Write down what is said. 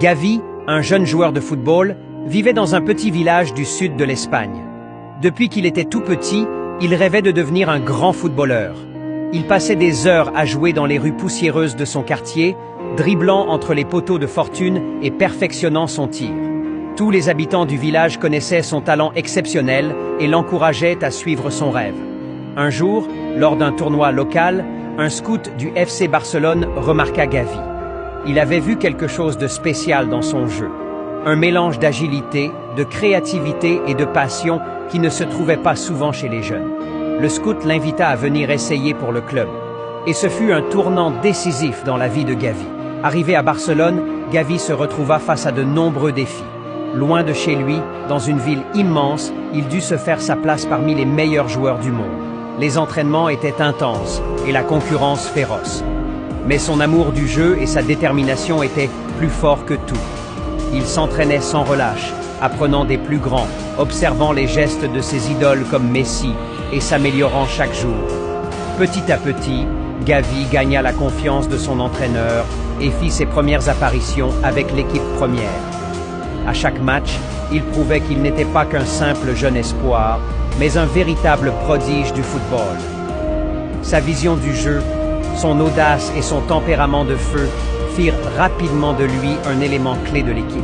Gavi, un jeune joueur de football, vivait dans un petit village du sud de l'Espagne. Depuis qu'il était tout petit, il rêvait de devenir un grand footballeur. Il passait des heures à jouer dans les rues poussiéreuses de son quartier, dribblant entre les poteaux de fortune et perfectionnant son tir. Tous les habitants du village connaissaient son talent exceptionnel et l'encourageaient à suivre son rêve. Un jour, lors d'un tournoi local, un scout du FC Barcelone remarqua Gavi. Il avait vu quelque chose de spécial dans son jeu. Un mélange d'agilité, de créativité et de passion qui ne se trouvait pas souvent chez les jeunes. Le scout l'invita à venir essayer pour le club. Et ce fut un tournant décisif dans la vie de Gavi. Arrivé à Barcelone, Gavi se retrouva face à de nombreux défis. Loin de chez lui, dans une ville immense, il dut se faire sa place parmi les meilleurs joueurs du monde. Les entraînements étaient intenses et la concurrence féroce. Mais son amour du jeu et sa détermination étaient plus forts que tout. Il s'entraînait sans relâche, apprenant des plus grands, observant les gestes de ses idoles comme Messi et s'améliorant chaque jour. Petit à petit, Gavi gagna la confiance de son entraîneur et fit ses premières apparitions avec l'équipe première. À chaque match, il prouvait qu'il n'était pas qu'un simple jeune espoir, mais un véritable prodige du football. Sa vision du jeu, son audace et son tempérament de feu firent rapidement de lui un élément clé de l'équipe.